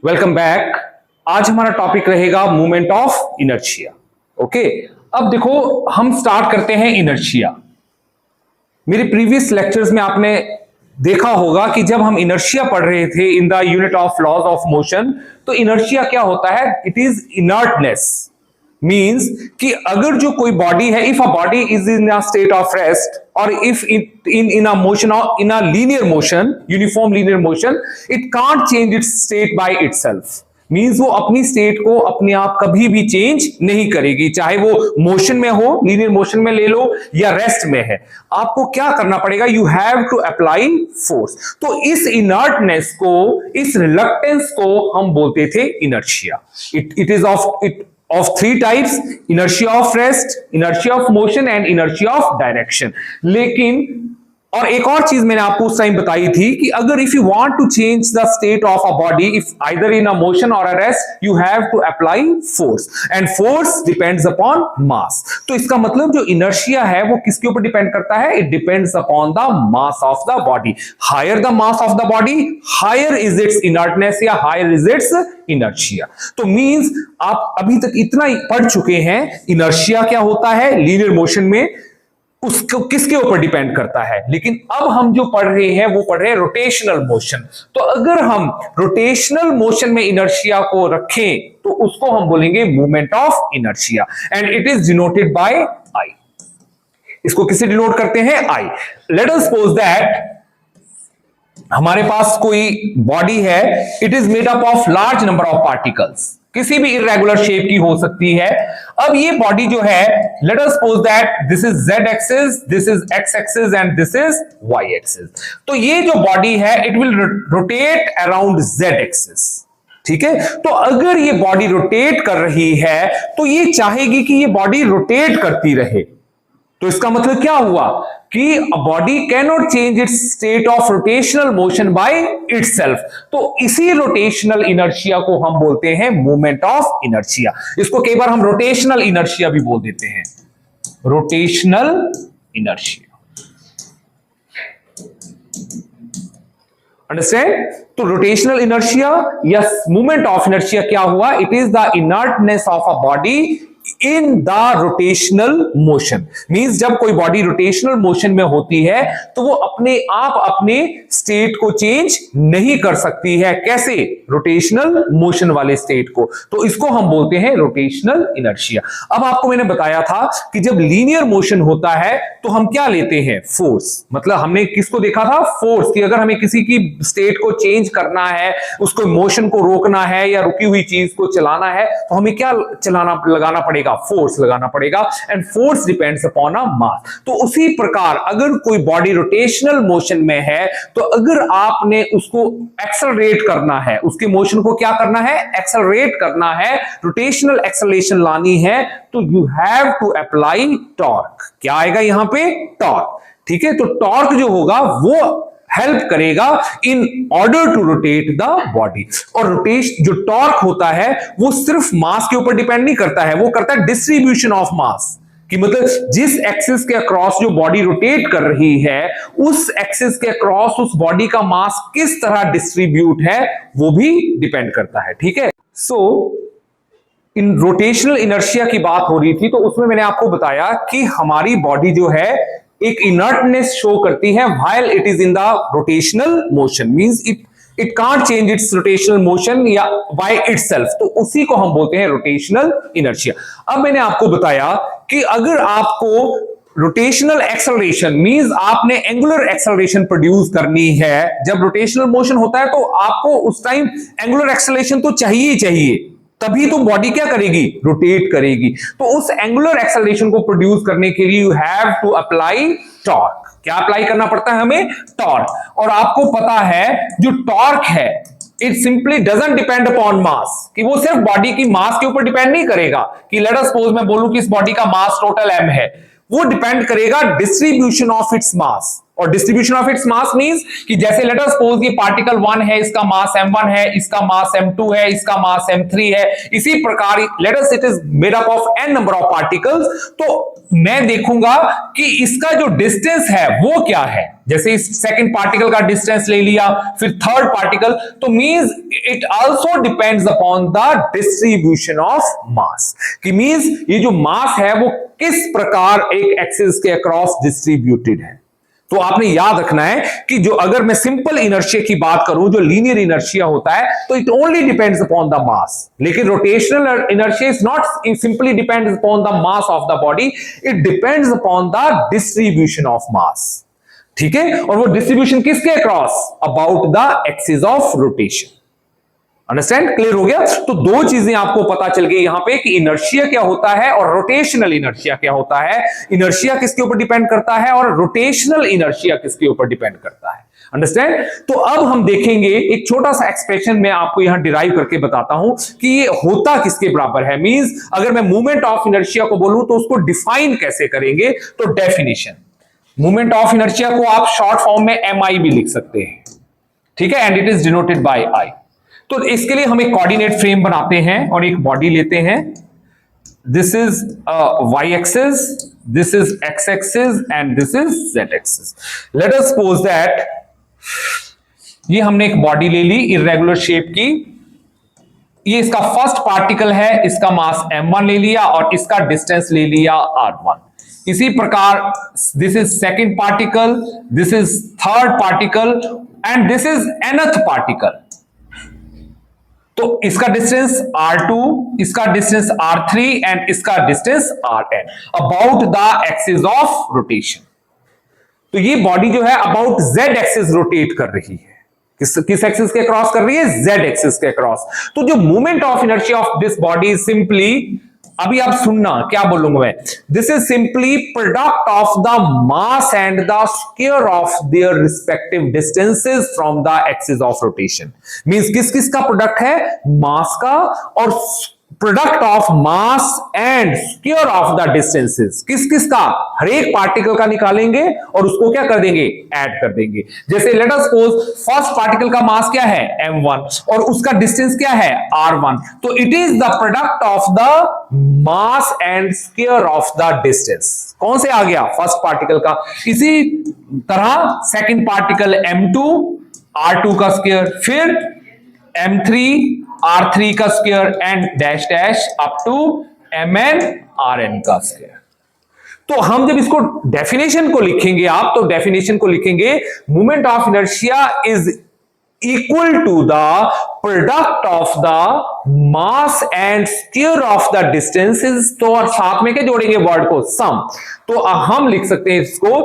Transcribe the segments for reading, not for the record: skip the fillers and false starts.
Welcome back. आज हमारा topic रहेगा मूवमेंट ऑफ इनर्शिया। ओके, अब देखो हम स्टार्ट करते हैं इनर्शिया। मेरे प्रीवियस लेक्चर्स में आपने देखा होगा कि जब हम इनर्शिया पढ़ रहे थे in the unit of laws of motion, तो इनर्शिया क्या होता है? It is inertness. मीन्स कि अगर जो कोई बॉडी है, if a body is in a state of rest और if it in a motion और in a linear motion, uniform linear motion, it can't change its state by itself. Means वो अपनी state को अपने आप कभी भी चेंज नहीं करेगी, चाहे वो मोशन में हो, लीनियर मोशन में ले लो या रेस्ट में है। आपको क्या करना पड़ेगा? You have to apply force. तो इस इनर्टनेस को, इस रिलक्टेंस को हम बोलते थे inertia. It is of three types: inertia of rest, inertia of motion and inertia of direction। लेकिन और एक और चीज मैंने आपको उस टाइम बताई थी कि अगर if you want to change the state of a body, if either in a motion और a rest, you have to apply force and force depends upon mass. तो इसका मतलब जो इनर्शिया है वो किसके ऊपर डिपेंड करता है? It depends upon the mass of the body. Higher the mass of the body, higher is its inertness या हायर इज इट्स इनर्शिया। तो मींस आप अभी तक इतना पढ़ चुके हैं इनर्शिया क्या होता है लीनियर मोशन में, उसको किसके ऊपर डिपेंड करता है। लेकिन अब हम जो पढ़ रहे हैं वो पढ़ रहे हैं रोटेशनल मोशन। तो अगर हम रोटेशनल मोशन में इनर्शिया को रखें तो उसको हम बोलेंगे movement of inertia and it is denoted by I. इसको किससे डिनोट करते हैं? I. Let us suppose that हमारे पास कोई बॉडी है, it is made up of large number of particles, किसी भी इरेगुलर शेप की हो सकती है। अब ये बॉडी जो है, late us suppose that this is z axis, this is x axis and this is y axis. तो ये जो बॉडी है it will rotate around z axis. ठीक है, तो अगर ये बॉडी रोटेट कर रही है तो ये चाहेगी कि ये बॉडी रोटेट करती रहे। तो इसका मतलब क्या हुआ कि a body can not change its state of rotational motion by itself. तो इसी रोटेशनल इनर्शिया को हम बोलते हैं मूवमेंट ऑफ इनर्शिया। इसको कई बार हम रोटेशनल इनर्शिया भी बोल देते हैं, रोटेशनल इनर्शिया। अंडरस्टैंड? तो रोटेशनल इनर्शिया या मूवमेंट ऑफ इनर्शिया क्या हुआ? It is the inertness of a body in the rotational motion. Means जब कोई बॉडी रोटेशनल मोशन में होती है तो वो अपने आप अपने स्टेट को चेंज नहीं कर सकती है। कैसे? रोटेशनल मोशन वाले स्टेट को। तो इसको हम बोलते हैं रोटेशनल इनर्शिया। अब आपको मैंने बताया था कि जब लीनियर मोशन होता है तो हम क्या लेते हैं? फोर्स। मतलब हमने किसको देखा था? फोर्स। कि अगर हमें किसी की स्टेट को चेंज करना है, उसको मोशन को रोकना है या रुकी हुई चीज को चलाना है, तो हमें क्या लगाना पड़ेगा? फोर्स लगाना पड़ेगा and force depends upon a mass. तो उसी प्रकार अगर कोई बॉडी रोटेशनल मोशन में है तो अगर आपने उसको एक्सेलरेट करना है, उसके मोशन को क्या करना है? एक्सेलरेट करना है, रोटेशनल एक्सेलरेशन लानी है, तो you have to apply torque. क्या आएगा यहां पे? टॉर्क। ठीक है, तो टॉर्क जो होगा वो हेल्प करेगा in order to rotate the body. और रोटेशन जो टॉर्क होता है वो सिर्फ मास के ऊपर डिपेंड नहीं करता है, वो करता है डिस्ट्रीब्यूशन ऑफ मास। कि मतलब जिस एक्सिस के अक्रॉस जो बॉडी रोटेट कर रही है, उस एक्सिस के अक्रॉस उस बॉडी का मास किस तरह डिस्ट्रीब्यूट है वो भी डिपेंड करता है। ठीक है, सो इन रोटेशनल इनर्शिया की बात हो रही थी तो उसमें मैंने आपको बताया कि हमारी बॉडी जो है एक इनर्टनेस शो करती है while it is in the rotational motion. Means it can't change it's rotational motion या बाय इटसेल्फ। तो उसी को हम बोलते हैं रोटेशनल इनर्शिया। अब मैंने आपको बताया कि अगर आपको रोटेशनल एक्सेलरेशन मींस आपने एंगुलर एक्सेलरेशन प्रोड्यूस करनी है, जब रोटेशनल मोशन होता है तो आपको उस टाइम एंगुलर एक्सेलरेशन तो चाहिए ही चाहिए, तभी तो बॉडी क्या करेगी? रोटेट करेगी। तो उस एंगुलर एक्सेलरेशन को प्रोड्यूस करने के लिए you have to apply torque. क्या अप्लाई करना पड़ता है हमें? टॉर्क। और आपको पता है जो टॉर्क है it simply doesn't depend upon mass, कि वो सिर्फ बॉडी की मास के ऊपर डिपेंड नहीं करेगा। कि लेट अस सपोज मैं बोलूं कि इस बॉडी का मास टोटल m है, वो डिपेंड करेगा डिस्ट्रीब्यूशन ऑफ इट्स मास। और distribution of its mass means कि जैसे लेट अस सपोज ये पार्टिकल 1 है, इसका मास m1 है, इसका मास m2 है, इसका मास m3 है, इसी प्रकार let us it is made up of n number of particles, तो मैं देखूंगा कि इसका जो डिस्टेंस है वो क्या है। जैसे इस सेकंड पार्टिकल का डिस्टेंस ले लिया, फिर थर्ड पार्टिकल, तो means it also depends upon the distribution of मास, कि मींस ये जो मास है वो किस प्रकार एक एक्सिस के अक्रॉस डिस्ट्रीब्यूटेड है। तो आपने याद रखना है कि जो अगर मैं सिंपल इनर्शिया की बात करूं, जो लीनियर इनर्शिया होता है, तो it only depends upon the mass, लेकिन rotational inertia is not simply depends upon the mass of the body, it depends upon the distribution of mass. ठीक है, और वो डिस्ट्रीब्यूशन किसके across? About the axis of rotation. Understand? Clear हो गया? तो दो चीजें आपको पता चल गई यहां पे कि इनर्शिया क्या होता है और रोटेशनल इनर्शिया क्या होता है। इनर्शिया किसके ऊपर डिपेंड करता है और रोटेशनल इनर्शिया किसके ऊपर डिपेंड करता है। अंडरस्टैंड? तो अब हम देखेंगे एक छोटा सा एक्सप्रेशन मैं आपको यहां डिराइव करके बताता हूं कि ये होता किसके बराबर है। मींस अगर मैं मूवमेंट ऑफ इनर्शिया को बोलूं तो उसको डिफाइन कैसे करेंगे? तो डेफिनेशन, मूवमेंट ऑफ इनर्शिया को आप शॉर्ट फॉर्म में MI भी लिख सकते हैं। ठीक है, and it is denoted bye I। तो इसके लिए हम एक कोऑर्डिनेट फ्रेम बनाते हैं और एक बॉडी लेते हैं। This is y axis, this is x axis and this is z axis. Late us suppose that ये हमने एक बॉडी ले ली इर्रेगुलर शेप की, ये इसका फर्स्ट पार्टिकल है, इसका मास m1 ले लिया और इसका डिस्टेंस ले लिया r1। इसी प्रकार this is second particle, this is third particle and this is nth particle. तो इसका डिस्टेंस r2, इसका डिस्टेंस r3 एंड इसका distance rn about the axis of rotation. तो ये बॉडी जो है अबाउट z एक्सिस रोटेट कर रही है। किस एक्सिस के क्रॉस कर रही है? z एक्सिस के क्रॉस। तो जो movement of inertia of this body is simply, अभी आप सुनना क्या बोलूंगा मैं, this is simply product of the mass and the square of their respective distances from the axis of rotation. Means किस किस का प्रोडक्ट है? मास का, और product of mass and square of the distances किस किस का? हर एक पार्टिकल का निकालेंगे और उसको क्या कर देंगे? ऐड कर देंगे। जैसे let us suppose first particle का मास क्या है? m1 और उसका डिस्टेंस क्या है? r1। तो it is the product of the mass and square of the distance. कौन से आ गया? फर्स्ट पार्टिकल का। इसी तरह सेकंड पार्टिकल m2, r2 का स्क्वायर, फिर m3, r3 का square and dash dash up to mn rn का स्क्वायर। तो हम जब इसको डेफिनेशन को लिखेंगे, आप तो डेफिनेशन को लिखेंगे moment of inertia is equal to the product of the mass and square of the distances. तो और साथ में क्या जोड़ेंगे? वर्ड को सम। तो हम लिख सकते हैं इसको,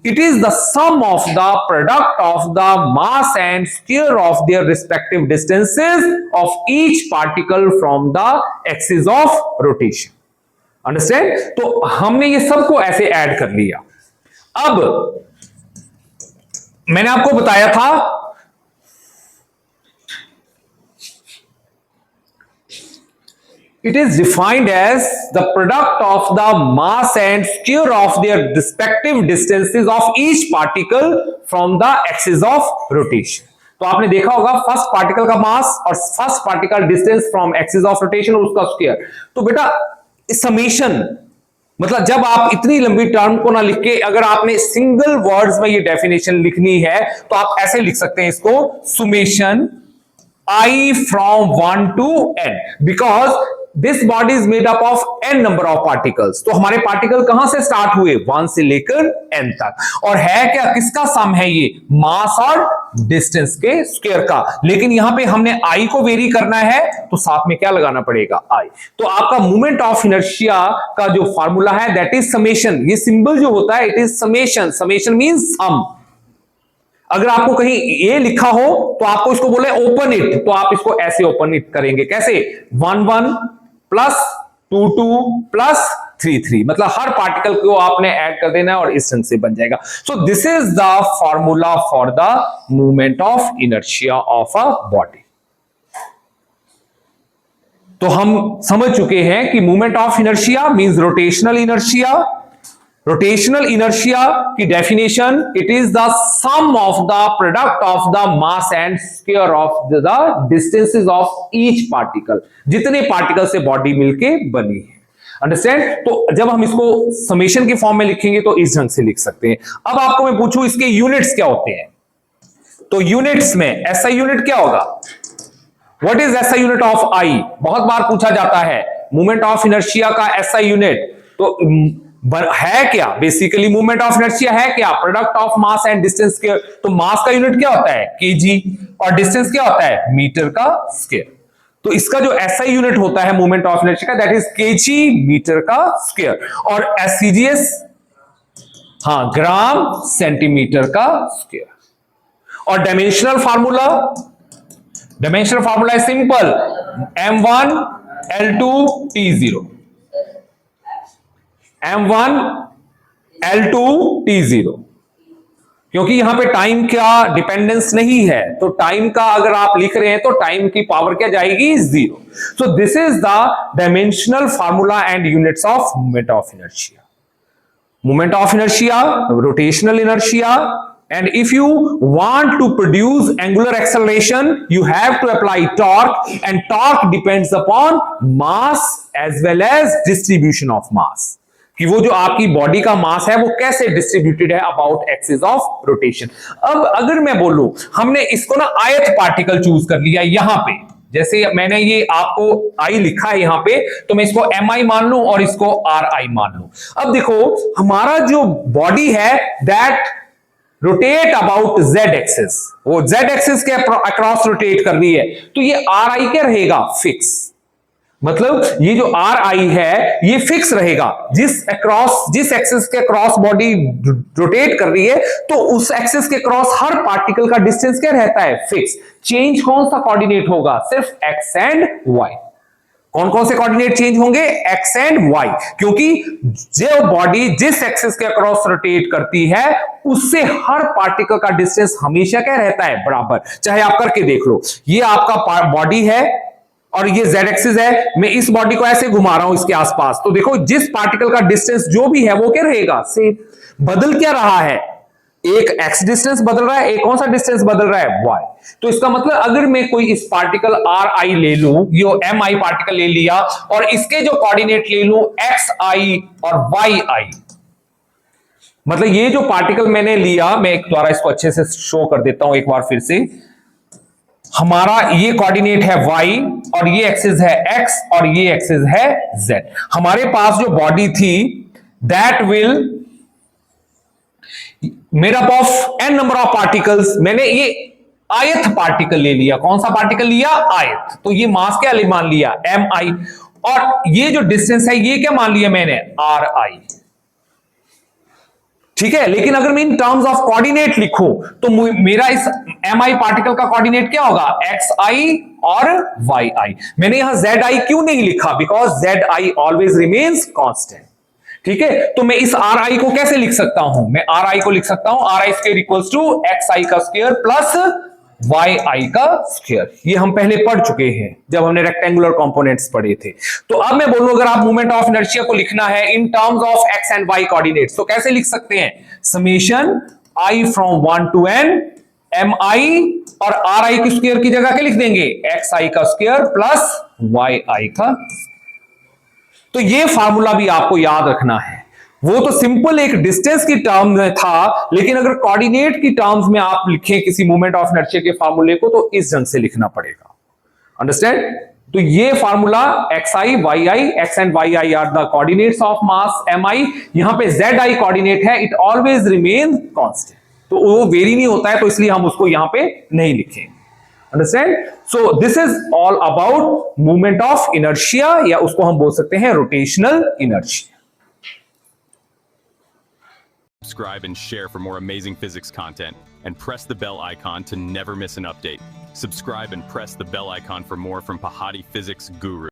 it is the sum of the product of the mass and square of their respective distances of each particle from the axis of rotation. Understand? तो हमने ये सबको ऐसे ऐड कर लिया। अब मैंने आपको बताया था it is defined as the product of the mass and square of their respective distances of each particle from the axis of rotation। तो आपने देखा होगा फर्स्ट पार्टिकल का मास और first particle distance from axis of rotation और उसका square. तो बेटा समेशन, मतलब जब आप इतनी लंबी टर्म को ना लिख के अगर आपने सिंगल वर्ड्स में ये डेफिनेशन लिखनी है तो आप ऐसे लिख सकते हैं इसको, summation I from 1 to n, because this body is made up of n number of particles। तो हमारे पार्टिकल कहां से स्टार्ट हुए? 1 से लेकर n तक। और है क्या? किसका सम है ये? मास और डिस्टेंस के स्क्वायर का। लेकिन यहां पे हमने I को वेरी करना है तो साथ में क्या लगाना पड़ेगा? I। तो आपका मोमेंट ऑफ इनर्शिया का जो फार्मूला है दैट इज समेशन। ये सिंबल जो होता है it is summation. Summation means sum. अगर आपको कहीं ये लिखा हो तो आपको इसको बोले ओपन इट, तो आप इसको ऐसे ओपन इट करेंगे। कैसे? 1 1 प्लस 2 2 प्लस 3 3, मतलब हर पार्टिकल को आपने ऐड कर देना है और इस ढंग से बन जाएगा। So this is the formula for the movement of inertia of a body. तो हम समझ चुके हैं कि movement of inertia means rotational inertia, rotational inertia की definition, it is the sum of the product of the mass and square of the distances of each particle, जितने particle से body मिलके बनी है। अंडरस्टैंड? तो जब हम इसको समेशन के फॉर्म में लिखेंगे तो इस ढंग से लिख सकते हैं। अब आपको मैं पूछूं इसके यूनिट्स क्या होते हैं, तो यूनिट्स में एसआई यूनिट क्या होगा? What is SI unit of I? बहुत बार पूछा जाता है मूवमेंट ऑफ इनर्शिया का एसआई यूनिट, तो है क्या? बेसिकली मूवमेंट ऑफ इनर्शिया है क्या? Product of mass and distance के। तो मास का यूनिट क्या होता है? केजी, और डिस्टेंस क्या होता है? मीटर का स्क्वायर। तो इसका जो एसआई यूनिट होता है मूवमेंट ऑफ इनर्शिया का, दैट इज केजी मीटर का स्क्वायर, और एससीजीएस ग्राम सेंटीमीटर का स्क्वायर। और dimensional formula, dimensional formula is simple, m1 l2 t0, m1 l2 t0, क्योंकि यहां पे टाइम का डिपेंडेंस नहीं है, तो टाइम का अगर आप लिख रहे हैं तो टाइम की पावर क्या जाएगी? 0। सो this is the dimensional formula and units of movement of inertia. Moment of inertia, rotational inertia, and if you want to produce angular acceleration, you have to apply torque, and torque depends upon mass as well as distribution of mass. कि वो जो आपकी body का मास है वो कैसे distributed है about axis of rotation. अब अगर मैं बोलूं हमने इसको ना आयत पार्टिकल चूज कर लिया यहां पे, जैसे मैंने ये आपको आई लिखा है यहां पे, तो मैं इसको एम आई मान लूं और इसको आर आई मान लूं। अब देखो हमारा जो बॉडी है that rotate about Z axis, वो जेड एक्सिस के अक्रॉस रोटेट कर रही है, तो ये आर आई क्या रहेगा? फिक्स। मतलब ये जो आर आई है ये फिक्स रहेगा, जिस एक्सिस के क्रॉस बॉडी रोटेट कर रही है तो उस एक्सिस के क्रॉस हर पार्टिकल का डिस्टेंस क्या रहता है? फिक्स। चेंज कौन सा कोऑर्डिनेट होगा? सिर्फ एक्स एंड वाई। कौन कौन से कोऑर्डिनेट चेंज होंगे? एक्स एंड वाई, क्योंकि जो बॉडी जिस एक्सिस के क्रॉस रोटेट करती है उससे हर पार्टिकल का डिस्टेंस हमेशा क्या रहता है? बराबर। चाहे आप करके देख लो, ये आपका बॉडी है और ये z एक्सिस है, मैं इस बॉडी को ऐसे घुमा रहा हूं इसके आसपास, तो देखो जिस पार्टिकल का डिस्टेंस जो भी है वो क्या रहेगा? सेम। बदल क्या रहा है? एक x डिस्टेंस बदल रहा है, एक कौन सा डिस्टेंस बदल रहा है? y। तो इसका मतलब अगर मैं कोई इस पार्टिकल ri ले लूं, ये mi पार्टिकल ले लिया और इसके जो कोऑर्डिनेट ले लूं xi और yi, मतलब ये जो पार्टिकल मैंने लिया, मैं एक द्वारा इसको अच्छे से शो कर देता हूं एक बार फिर से, हमारा ये कोऑर्डिनेट है y और ये एक्सिस है x और ये एक्सिस है z। हमारे पास जो बॉडी थी that will made up of n number of particles, मैंने ये आयत पार्टिकल ले लिया। कौन सा पार्टिकल लिया? आयत। तो ये मास क्या मान लिया? mi, और ये जो डिस्टेंस है ये क्या मान लिया मैंने? ri। ठीक है, लेकिन अगर मैं इन टर्म्स ऑफ कोऑर्डिनेट लिखूं तो मेरा इस mi पार्टिकल का कोऑर्डिनेट क्या होगा? xi और yi। मैंने यहां zi क्यों नहीं लिखा? Because zi always remains constant. ठीक है, तो मैं इस ri को कैसे लिख सकता हूं? मैं ri को लिख सकता हूं ri square equals to xi का स्क्वायर प्लस yi का स्क्वायर। ये हम पहले पढ़ चुके हैं जब हमने रेक्टेंगुलर कंपोनेंट्स पढ़े थे। तो अब मैं बोलूं अगर आप मूवमेंट ऑफ इनर्शिया को लिखना है in terms of x and y coordinates, तो कैसे लिख सकते हैं? Summation i from 1 to n mi, और ri की स्क्वायर की जगह क्या लिख देंगे? xi का स्क्वायर प्लस yi का। तो ये फार्मूला भी आपको याद रखना है। वो तो सिंपल एक डिस्टेंस की टर्म में था, लेकिन अगर कोऑर्डिनेट की टर्म्स में आप लिखें किसी मूवमेंट ऑफ इनर्शिया के फार्मूले को तो इस ढंग से लिखना पड़ेगा। अंडरस्टैंड? तो ये formula xi yi, x and yi are the coordinates of mass mi, यहां पे zi कोऑर्डिनेट है, इट ऑलवेज रिमेन कांस्टेंट, तो वो वेरी नहीं होता है, तो इसलिए हम उसको यहां पे नहीं लिखेंगे। Understand? So this is all about movement of inertia, या उसको हम बोल सकते हैं rotational inertia. Subscribe and share for more amazing physics content, and press the bell icon to never miss an update. Subscribe and press the bell icon for more from Pahati Physics Guru.